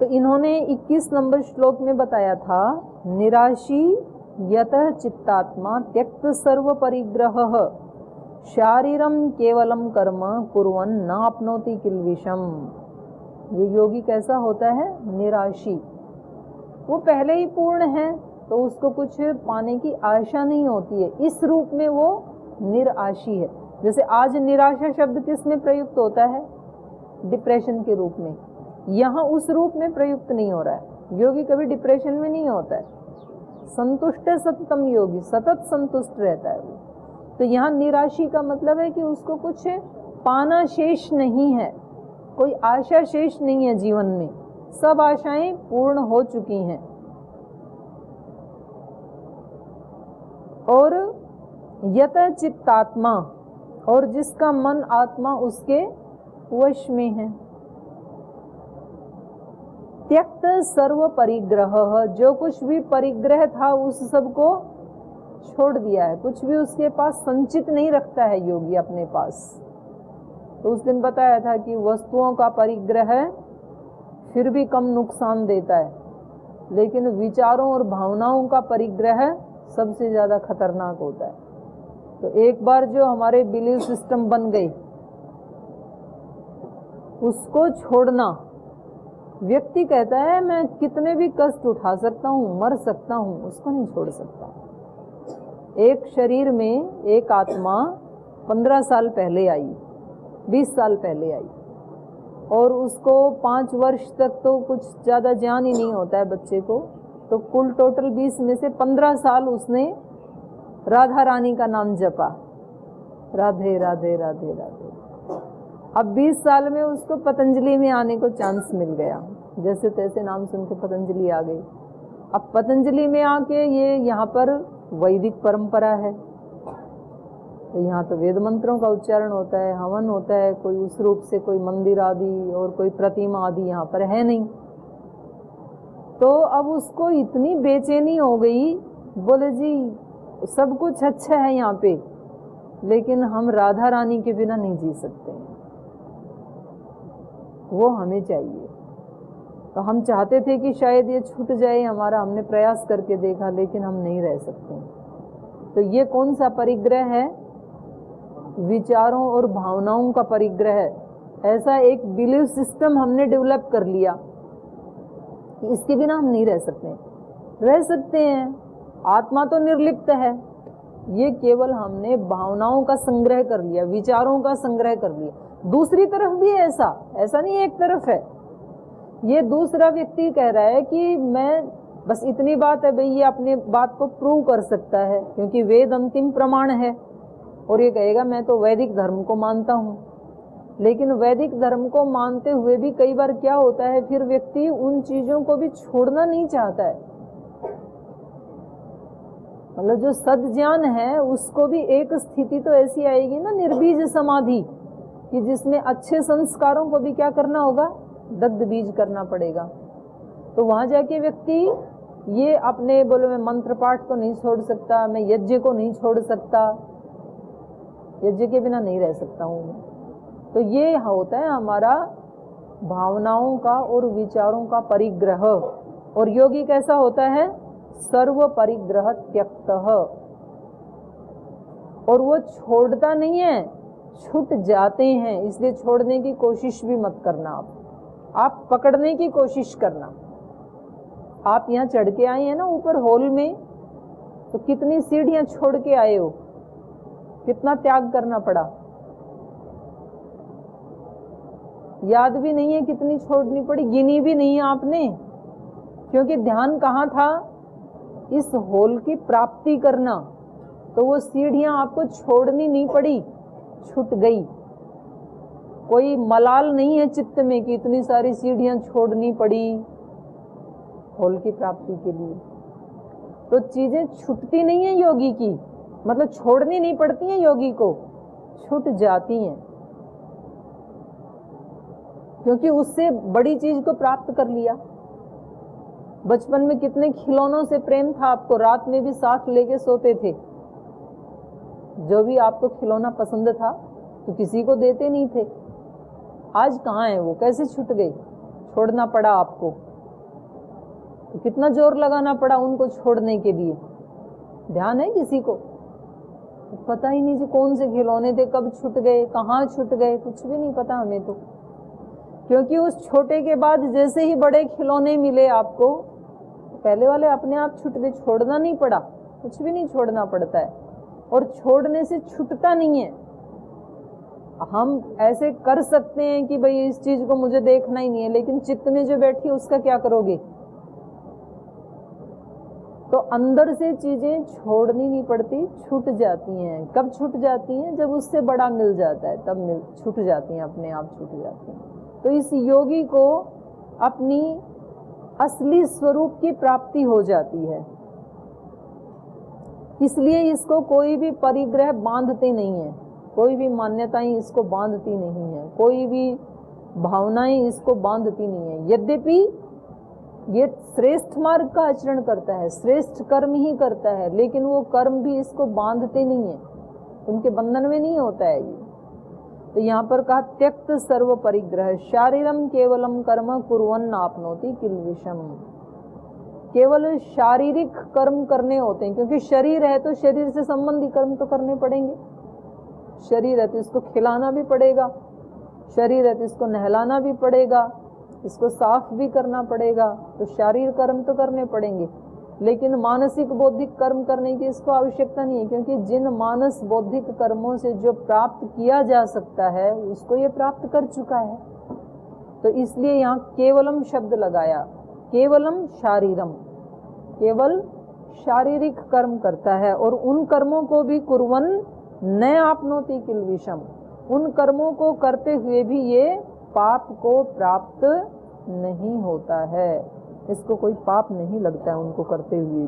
तो इन्होंने 21 नंबर श्लोक में बताया था, निराशी यतः चित्तात्मा त्यक्त सर्व परिग्रह शारीरम केवलम कर्म कुर्वन् न आपनोति किल्बिषम। ये योगी कैसा होता है? निराशी। वो पहले ही पूर्ण है तो उसको कुछ पाने की आशा नहीं होती है, इस रूप में वो निराशी है। जैसे आज निराशा शब्द किस में प्रयुक्त होता है? डिप्रेशन के रूप में। यहाँ उस रूप में प्रयुक्त नहीं हो रहा है। योगी कभी डिप्रेशन में नहीं होता है, संतुष्ट है सततम योगी, सतत संतुष्ट रहता है वो। तो यहाँ निराशी का मतलब है कि उसको कुछ पाना शेष नहीं है, कोई आशा शेष नहीं है जीवन में, सब आशाएं पूर्ण हो चुकी हैं। और यत चित्तात्मा, और जिसका मन आत्मा उसके वश में है। त्यक्त सर्व परिग्रह, जो कुछ भी परिग्रह था उस सब को छोड़ दिया है, कुछ भी उसके पास संचित नहीं रखता है योगी अपने पास। तो उस दिन बताया था कि वस्तुओं का परिग्रह फिर भी कम नुकसान देता है, लेकिन विचारों और भावनाओं का परिग्रह सबसे ज्यादा खतरनाक होता है। तो एक बार जो हमारे बिलीफ सिस्टम बन गई, उसको छोड़ना। व्यक्ति कहता है मैं कितने भी कष्ट उठा सकता हूँ, मर सकता हूँ, उसको नहीं छोड़ सकता। एक शरीर में एक आत्मा 15 साल पहले आई, 20 साल पहले आई, और उसको 5 वर्ष तक तो कुछ ज्यादा ज्ञान ही नहीं होता है बच्चे को, तो कुल टोटल 20 में से 15 साल उसने राधा रानी का नाम जपा, राधे राधे राधे राधे। अब 20 साल में उसको पतंजलि में आने को चांस मिल गया, जैसे तैसे नाम सुन के पतंजलि आ गई। अब पतंजलि में आके ये यहाँ पर वैदिक परंपरा है, तो यहाँ तो वेद मंत्रों का उच्चारण होता है, हवन होता है, कोई उस रूप से कोई मंदिर आदि और कोई प्रतिमा आदि यहाँ पर है नहीं। तो अब उसको इतनी बेचैनी हो गई, बोले जी सब कुछ अच्छा है यहाँ पे, लेकिन हम राधा रानी के बिना नहीं जी सकते हैं, वो हमें चाहिए। तो हम चाहते थे कि शायद ये छूट जाए हमारा, हमने प्रयास करके देखा, लेकिन हम नहीं रह सकते। तो ये कौन सा परिग्रह है? विचारों और भावनाओं का परिग्रह। ऐसा एक बिलीफ सिस्टम हमने डेवलप कर लिया कि इसके बिना हम नहीं रह सकते। रह सकते हैं, आत्मा तो निर्लिप्त है, ये केवल हमने भावनाओं का संग्रह कर लिया, विचारों का संग्रह कर लिया। दूसरी तरफ भी ऐसा नहीं एक तरफ है। ये दूसरा व्यक्ति कह रहा है कि मैं बस इतनी बात है भाई, ये अपने बात को प्रूव कर सकता है क्योंकि वेद अंतिम प्रमाण है, और ये कहेगा मैं तो वैदिक धर्म को मानता हूँ। लेकिन वैदिक धर्म को मानते हुए भी कई बार क्या होता है, फिर व्यक्ति उन चीजों को भी छोड़ना नहीं चाहता है। मतलब जो सद्ज्ञान है उसको भी एक स्थिति तो ऐसी आएगी ना, निर्बीज समाधि, कि जिसमें अच्छे संस्कारों को भी क्या करना होगा, दग्ध बीज करना पड़ेगा। तो वहां जाके व्यक्ति ये अपने बोले मैं मंत्र पाठ को नहीं छोड़ सकता, मैं यज्ञ को नहीं छोड़ सकता, यज्ञ के बिना नहीं रह सकता हूं मैं। तो ये होता है हमारा भावनाओं का और विचारों का परिग्रह। और योगी कैसा होता है? सर्व परिग्रह त्यक्त, और वो छोड़ता नहीं है, छूट जाते हैं। इसलिए छोड़ने की कोशिश भी मत करना, आप पकड़ने की कोशिश करना। आप यहाँ चढ़ के आए हैं ना ऊपर हॉल में, तो कितनी सीढ़ियां छोड़ के आए हो, कितना त्याग करना पड़ा, याद भी नहीं है कितनी छोड़नी पड़ी, गिनी भी नहीं है आपने, क्योंकि ध्यान कहाँ था? इस हॉल की प्राप्ति करना। तो वो सीढ़ियां आपको छोड़नी नहीं पड़ी, छूट गई। कोई मलाल नहीं है चित्त में कि इतनी सारी सीढ़ियां छोड़नी पड़ी हॉल की प्राप्ति के लिए। तो चीजें छूटती नहीं है योगी की, मतलब छोड़नी नहीं पड़ती हैं योगी को, छूट जाती हैं, क्योंकि उससे बड़ी चीज को प्राप्त कर लिया। बचपन में कितने खिलौनों से प्रेम था आपको, रात में भी साथ लेके सोते थे। जो भी आपको खिलौना पसंद था तो किसी को देते नहीं थे। आज कहाँ है वो, कैसे छूट गई? छोड़ना पड़ा आपको। तो कितना जोर लगाना पड़ा उनको छोड़ने के लिए, ध्यान है किसी को? पता ही नहीं जी कौन से खिलौने थे, कब छूट गए, कहाँ छूट गए, कुछ भी नहीं पता हमें तो। क्योंकि उस छोटे के बाद जैसे ही बड़े खिलौने मिले आपको, पहले वाले अपने आप छूट गए, छोड़ना नहीं पड़ा, कुछ भी नहीं छोड़ना पड़ता है, और छोड़ने से छूटता नहीं है। हम ऐसे कर सकते हैं कि भाई इस चीज को मुझे देखना ही नहीं है, लेकिन चित्त में जो बैठी उसका क्या करोगे? तो अंदर से चीजें छोड़नी नहीं पड़ती, छूट जाती हैं। कब छूट जाती हैं? जब उससे बड़ा मिल जाता है, तब छूट जाती हैं, अपने आप छूट जाती हैं। तो इस योगी को अपनी असली स्वरूप की प्राप्ति हो जाती है, इसलिए इसको कोई भी परिग्रह बांधते नहीं है, कोई भी मान्यताएं इसको बांधती नहीं है, कोई भी भावनाएं इसको बांधती नहीं है। यद्यपि ये श्रेष्ठ मार्ग का आचरण करता है, श्रेष्ठ कर्म ही करता है, लेकिन वो कर्म भी इसको बांधते नहीं है, उनके बंधन में नहीं होता है ये। तो यहाँ पर कहा त्यक्त सर्व परिग्रह शारीरम केवलम कर्म कुर्वन् आपनोति किल्बिषम। केवल शारीरिक कर्म करने होते हैं, क्योंकि शरीर है तो शरीर से संबंधी कर्म तो करने पड़ेंगे। शरीर है तो इसको खिलाना भी पड़ेगा, शरीर है तो इसको नहलाना भी पड़ेगा, इसको साफ भी करना पड़ेगा, तो शारीरिक कर्म तो करने पड़ेंगे। लेकिन मानसिक बौद्धिक कर्म करने की इसको आवश्यकता नहीं है, क्योंकि जिन मानस बौद्धिक कर्मों से जो प्राप्त किया जा सकता है उसको ये प्राप्त कर चुका है। तो इसलिए यहाँ केवलम शब्द लगाया, केवलम शारीरम, केवल शारीरिक कर्म करता है, और उन कर्मों को भी कुर्वन् न आपनोति किल्बिषम, उन कर्मों को करते हुए भी ये पाप को प्राप्त नहीं होता है, इसको कोई पाप नहीं लगता है उनको करते हुए।